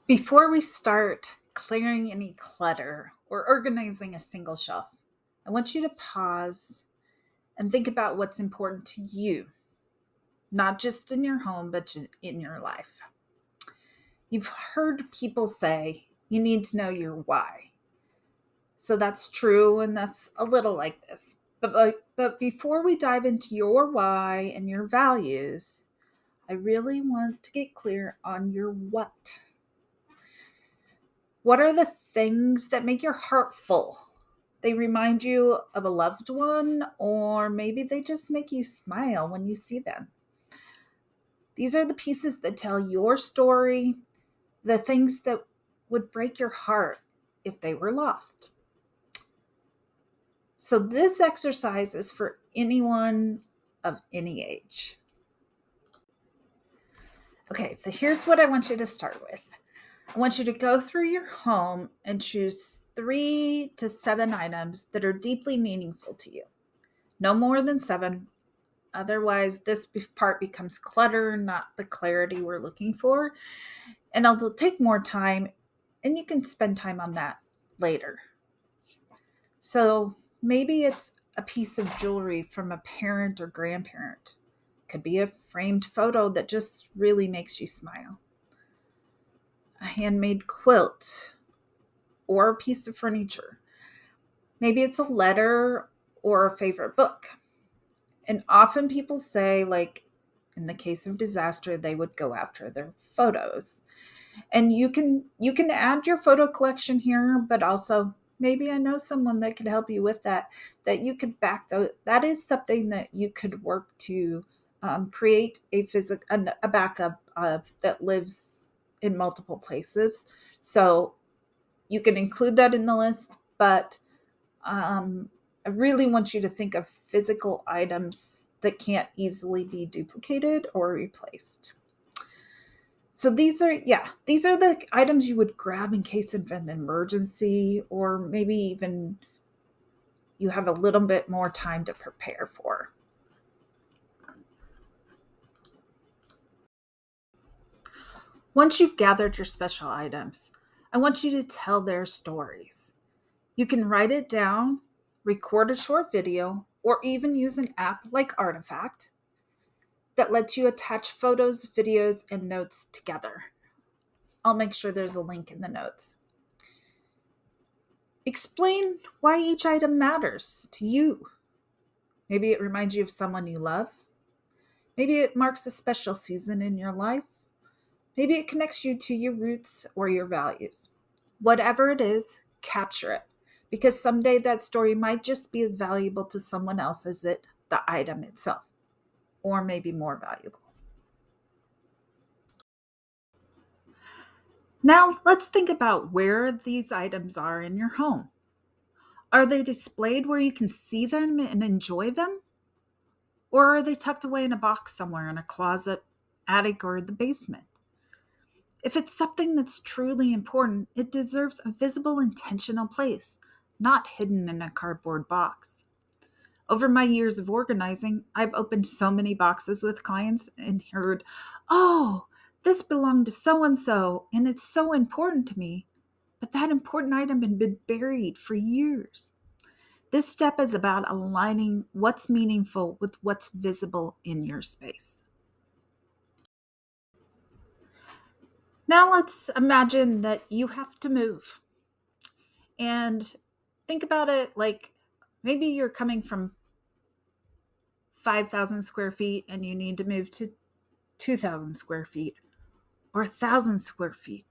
Before we start clearing any clutter or organizing a single shelf, I want you to pause and think about what's important to you, not just in your home, but in your life. You've heard people say you need to know your why. So that's true, and that's a little like this. But before we dive into your why and your values, I really want to get clear on your what. What are the things that make your heart full? They remind you of a loved one, or maybe they just make you smile when you see them. These are the pieces that tell your story, the things that would break your heart if they were lost. So, this exercise is for anyone of any age. Okay, so here's what I want you to start with. I want you to go through your home and choose 3 to 7 items that are deeply meaningful to you. No more than 7. Otherwise, this part becomes clutter, not the clarity we're looking for. And it'll take more time, and you can spend time on that later. So maybe it's a piece of jewelry from a parent or grandparent. Could be a framed photo that just really makes you smile. A handmade quilt or a piece of furniture. Maybe it's a letter or a favorite book. And often people say, like, in the case of disaster, they would go after their photos. And you can add your photo collection here, but also maybe I know someone that could help you with that you could back those. That is something that you could work to create a backup of that lives in multiple places. So you can include that in the list, but I really want you to think of physical items that can't easily be duplicated or replaced. So these are the items you would grab in case of an emergency, or maybe even you have a little bit more time to prepare for. Once you've gathered your special items, I want you to tell their stories. You can write it down, record a short video, or even use an app like Artifact that lets you attach photos, videos, and notes together. I'll make sure there's a link in the notes. Explain why each item matters to you. Maybe it reminds you of someone you love. Maybe it marks a special season in your life. Maybe it connects you to your roots or your values. Whatever it is, capture it, because someday that story might just be as valuable to someone else as the item itself, or maybe more valuable. Now, let's think about where these items are in your home. Are they displayed where you can see them and enjoy them? Or are they tucked away in a box somewhere in a closet, attic, or the basement? If it's something that's truly important, it deserves a visible, intentional place, not hidden in a cardboard box. Over my years of organizing, I've opened so many boxes with clients and heard, oh, this belonged to so and so, and it's so important to me. But that important item had been buried for years. This step is about aligning what's meaningful with what's visible in your space. Now let's imagine that you have to move, and think about it like maybe you're coming from 5,000 square feet and you need to move to 2,000 square feet, or 1,000 square feet,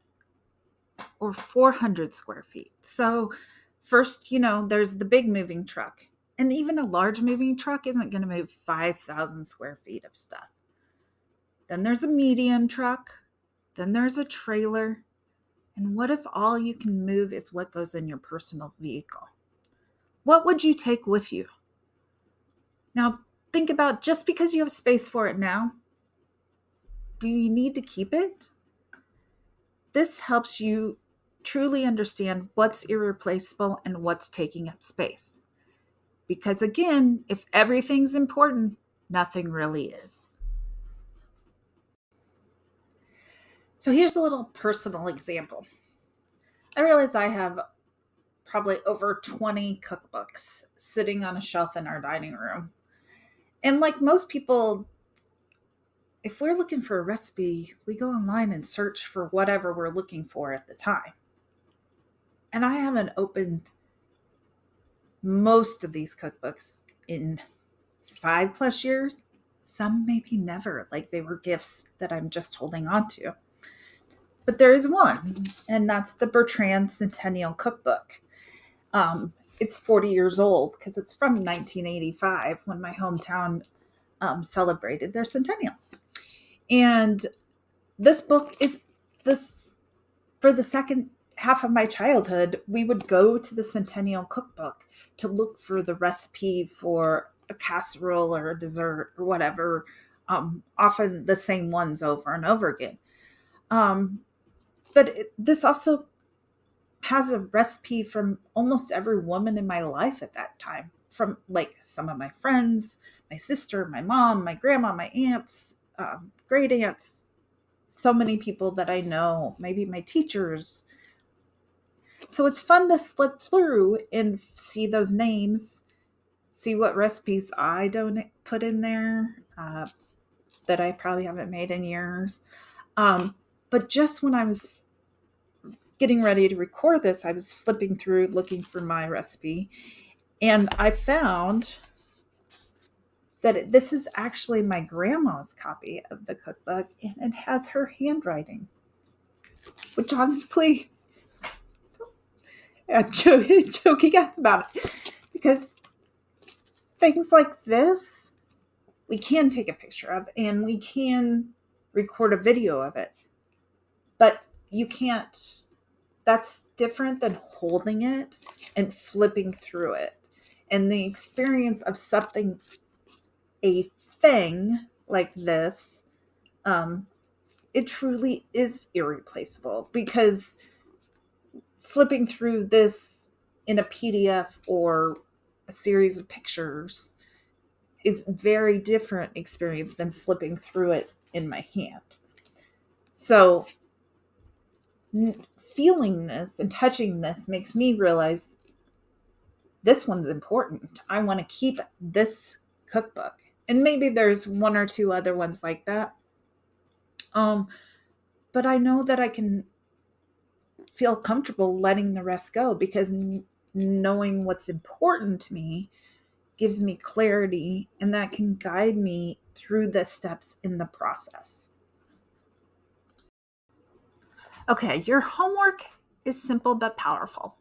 or 400 square feet. So, first, there's the big moving truck. And even a large moving truck isn't going to move 5,000 square feet of stuff. Then there's a medium truck. Then there's a trailer. And what if all you can move is what goes in your personal vehicle? What would you take with you? Now, think about, just because you have space for it now, do you need to keep it? This helps you truly understand what's irreplaceable and what's taking up space. Because again, if everything's important, nothing really is. So here's a little personal example. I realize I have probably over 20 cookbooks sitting on a shelf in our dining room. And like most people, if we're looking for a recipe, we go online and search for whatever we're looking for at the time. And I haven't opened most of these cookbooks in 5+ years. Some maybe never, like they were gifts that I'm just holding on to. But there is one, and that's the Bertrand Centennial Cookbook. It's 40 years old because it's from 1985 when my hometown celebrated their centennial. And this book is this for the second half of my childhood. We would go to the Centennial Cookbook to look for the recipe for a casserole or a dessert or whatever, often the same ones over and over again. But this also has a recipe from almost every woman in my life at that time, from like some of my friends, my sister, my mom, my grandma, my aunts, great aunts, so many people that I know, maybe my teachers. So it's fun to flip through and see those names, see what recipes I don't put in there that I probably haven't made in years. But just when I was getting ready to record this, I was flipping through looking for my recipe, and I found that this is actually my grandma's copy of the cookbook, and it has her handwriting, which honestly, I'm joking about it, because things like this, we can take a picture of and we can record a video of it, but you can't. That's different than holding it and flipping through it. And the experience of something, a thing like this, it truly is irreplaceable, because flipping through this in a PDF or a series of pictures is very different experience than flipping through it in my hand. So feeling this and touching this makes me realize this one's important. I want to keep this cookbook. And maybe there's one or two other ones like that. But I know that I can feel comfortable letting the rest go, because knowing what's important to me gives me clarity, and that can guide me through the steps in the process. Okay, your homework is simple but powerful.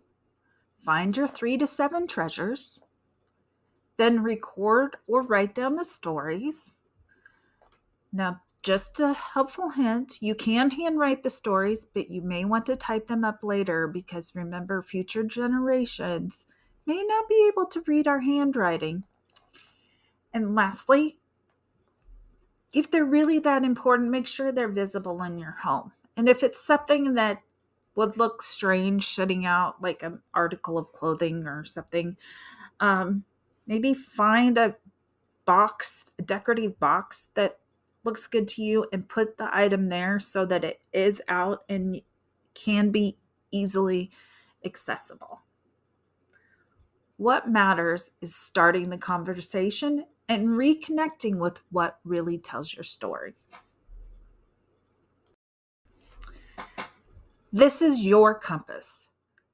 Find your 3 to 7 treasures, then record or write down the stories. Now, just a helpful hint, you can handwrite the stories, but you may want to type them up later, because remember, future generations may not be able to read our handwriting. And lastly, if they're really that important, make sure they're visible in your home. And if it's something that would look strange sitting out, like an article of clothing or something, maybe find a decorative box that looks good to you, and put the item there so that it is out and can be easily accessible. What matters is starting the conversation and reconnecting with what really tells your story. This is your compass.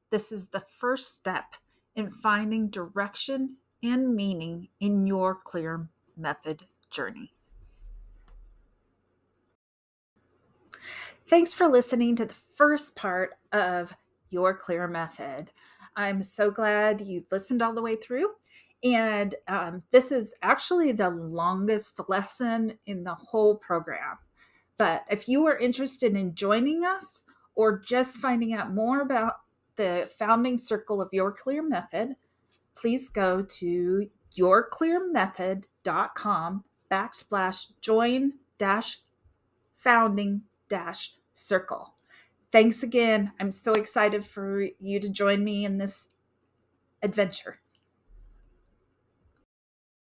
This is the first step in finding direction and meaning in your clear method journey. Thanks for listening to the first part of Your Clear Method. I'm so glad you listened all the way through. And this is actually the longest lesson in the whole program. But if you are interested in joining us, or just finding out more about the founding circle of Your Clear Method, please go to yourclearmethod.com/join-founding-circle. Thanks again. I'm so excited for you to join me in this adventure.